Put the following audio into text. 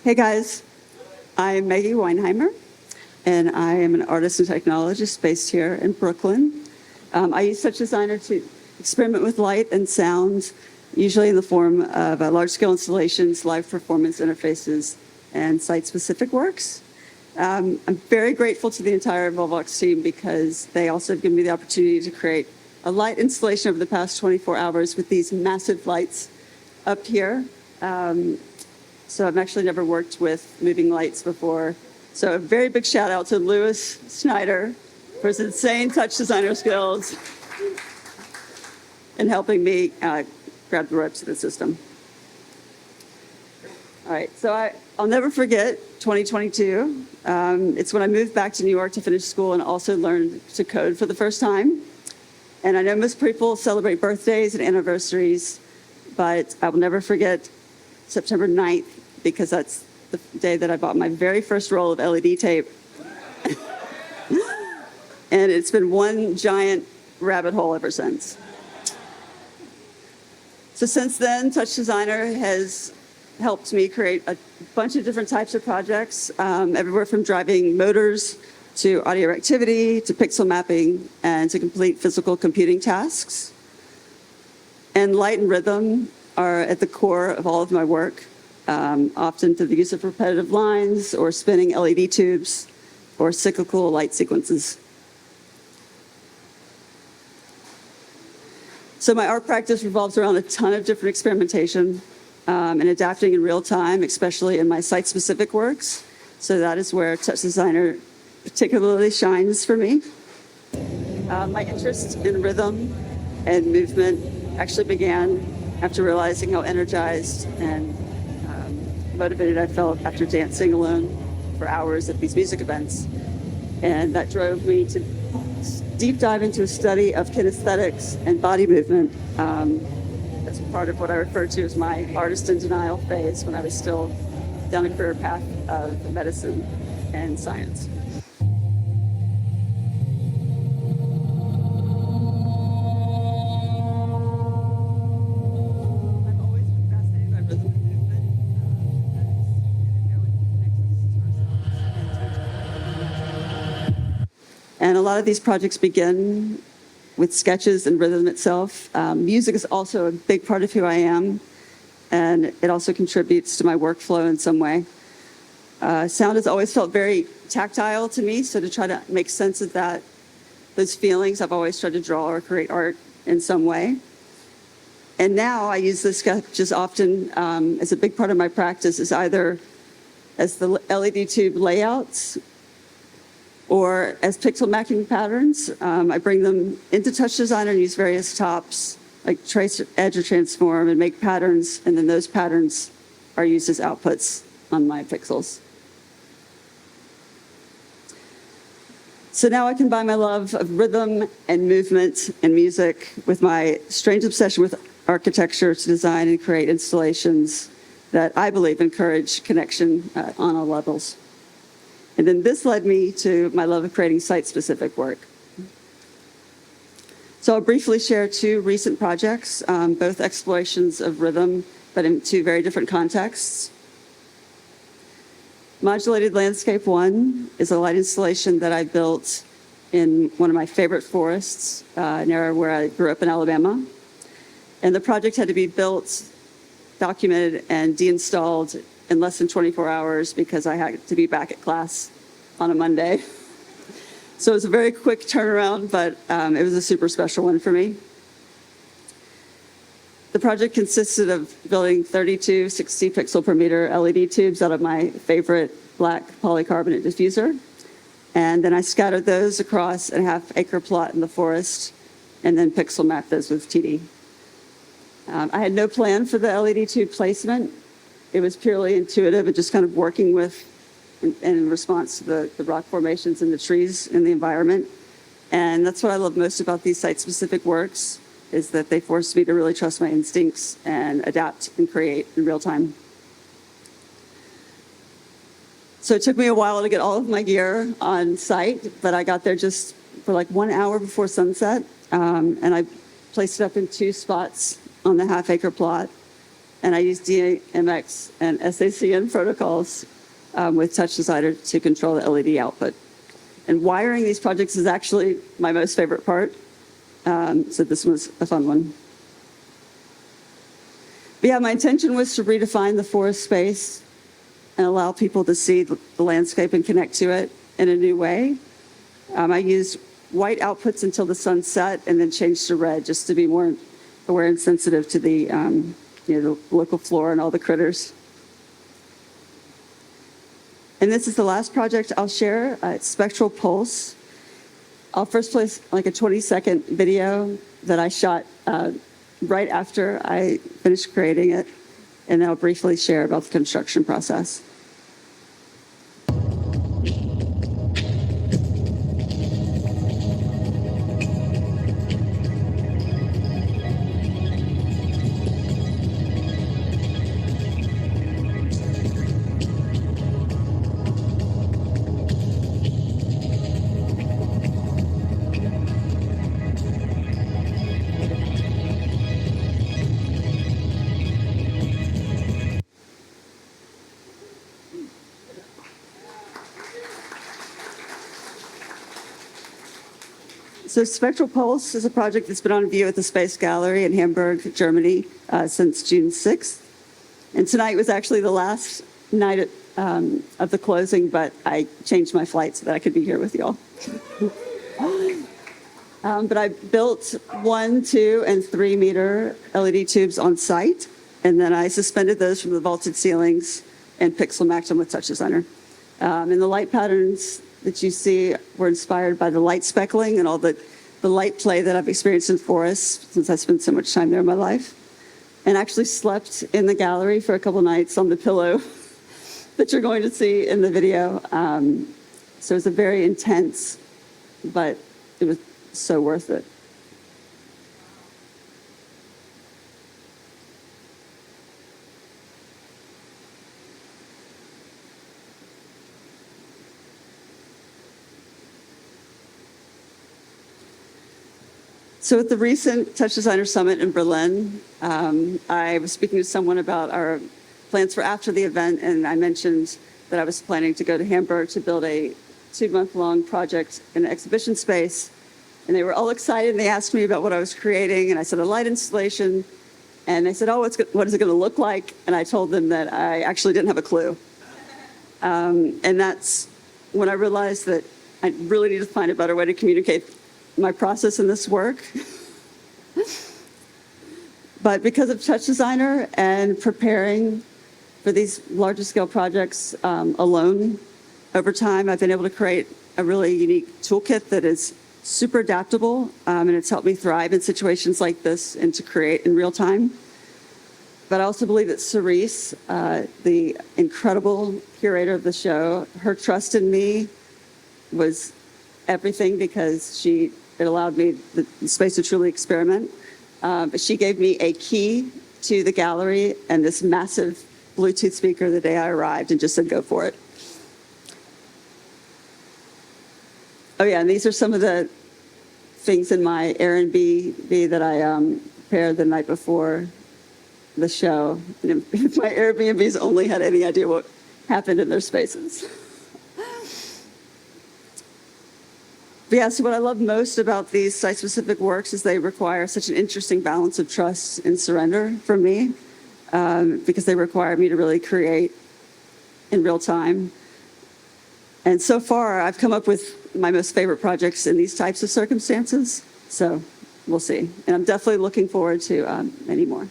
Hey guys, I'm Meggie Weinheimer, and I am an artist and technologist based here in Brooklyn. I use Touch Designer to experiment with light and sound, usually in the form of large-scale installations, live performance interfaces, and site-specific works. I'm very grateful to the entire Volvox team because they also have given me the opportunity to create a light installation over the past 24 hours with these massive lights up here. So I've actually never worked with moving lights before. So a very big shout out to Lewis Snyder for his insane touch designer skills and helping me grab the ropes of the system. All right, so I'll never forget 2022. It's when I moved back to New York to finish school and also learned to code for the first time. And I know most people celebrate birthdays and anniversaries, but I will never forget September 9th, because that's the day that I bought my very first roll of LED tape. And it's been one giant rabbit hole ever since. So since then, Touch Designer has helped me create a bunch of different types of projects, everywhere from driving motors to audio activity to pixel mapping and to complete physical computing tasks. And light and rhythm are at the core of all of my work, often through the use of repetitive lines or spinning LED tubes or cyclical light sequences. So my art practice revolves around a ton of different experimentation and adapting in real time, especially in my site-specific works. So that is where Touch Designer particularly shines for me. My interest in rhythm and movement actually began after realizing how energized and motivated I felt after dancing alone for hours at these music events. And that drove me to deep dive into a study of kinesthetics and body movement. That's part of what I refer to as my artist in denial phase when I was still down a career path of medicine and science. And a lot of these projects begin with sketches and rhythm itself. Music is also a big part of who I am, and it also contributes to my workflow in some way. Sound has always felt very tactile to me, so to try to make sense of that, those feelings, I've always tried to draw or create art in some way. And now I use the sketches often as a big part of my practice, is either as the LED tube layouts or as pixel mapping patterns. I bring them into Touch Designer and use various tops, like trace, edge, or transform, and make patterns, and then those patterns are used as outputs on my pixels. So now I combine my love of rhythm and movement and music with my strange obsession with architecture to design and create installations that I believe encourage connection on all levels. And then this led me to my love of creating site-specific work. So I'll briefly share two recent projects, both explorations of rhythm, but in two very different contexts. Modulated Landscape 1 is a light installation that I built in one of my favorite forests, an area where I grew up in Alabama. And the project had to be built, documented, and deinstalled in less than 24 hours because I had to be back at class on a Monday. So it was a very quick turnaround, but it was a super special one for me. The project consisted of building 32 60 pixel per meter LED tubes out of my favorite black polycarbonate diffuser. And then I scattered those across a half-acre plot in the forest and then pixel mapped those with TD. I had no plan for the LED tube placement. It was purely intuitive and just kind of working with in response to the rock formations and the trees in the environment. And that's what I love most about these site-specific works, is that they force me to really trust my instincts and adapt and create in real time. So it took me a while to get all of my gear on site, but I got there just for like 1 hour before sunset. And I placed it up in two spots on the half-acre plot. and I use DMX and SACN protocols with Touch Designer to control the LED output. And wiring these projects is actually my most favorite part, so this was a fun one. But yeah, my intention was to redefine the forest space and allow people to see the landscape and connect to it in a new way. I used white outputs until the sun set and then changed to red just to be more aware and sensitive to the, the local flora and all the critters. And this is the last project I'll share. It's Spectral Pulse. I'll first play like a 20-second video that I shot right after I finished creating it, and I'll briefly share about the construction process. So Spectral Pulse is a project that's been on view at the Space Gallery in Hamburg, Germany, since June 6th. And tonight was actually the last night of the closing, but I changed my flight so that I could be here with y'all. But I built 1, 2, and 3 meter LED tubes on site, and then I suspended those from the vaulted ceilings and pixel maxed them with Touch Designer. And the light patterns that you see were inspired by the light speckling and all the light play that I've experienced in forests since I spent so much time there in my life. And actually slept in the gallery for a couple nights on the pillow that you're going to see in the video. So it was a very intense, but it was so worth it. So at the recent Touch Designer Summit in Berlin, I was speaking to someone about our plans for after the event, and I mentioned that I was planning to go to Hamburg to build a 2-month-long project in an exhibition space. And they were all excited, and they asked me about what I was creating, and I said a light installation. And they said, oh, what is it going to look like? And I told them that I actually didn't have a clue. And that's when I realized that I really need to find a better way to communicate my process in this work. But because of Touch Designer and preparing for these larger scale projects alone over time, I've been able to create a really unique toolkit that is super adaptable, and it's helped me thrive in situations like this and to create in real time. But I also believe that Cerise, the incredible curator of the show, her trust in me was everything because it allowed me the space to truly experiment. But she gave me a key to the gallery and this massive Bluetooth speaker the day I arrived and just said, go for it. Oh yeah, and these are some of the things in my Airbnb that I prepared the night before the show. And if my Airbnbs only had any idea what happened in their spaces. But yeah, so what I love most about these site-specific works is they require such an interesting balance of trust and surrender from me, because they require me to really create in real time. And so far, I've come up with my most favorite projects in these types of circumstances. So we'll see. And I'm definitely looking forward to many more.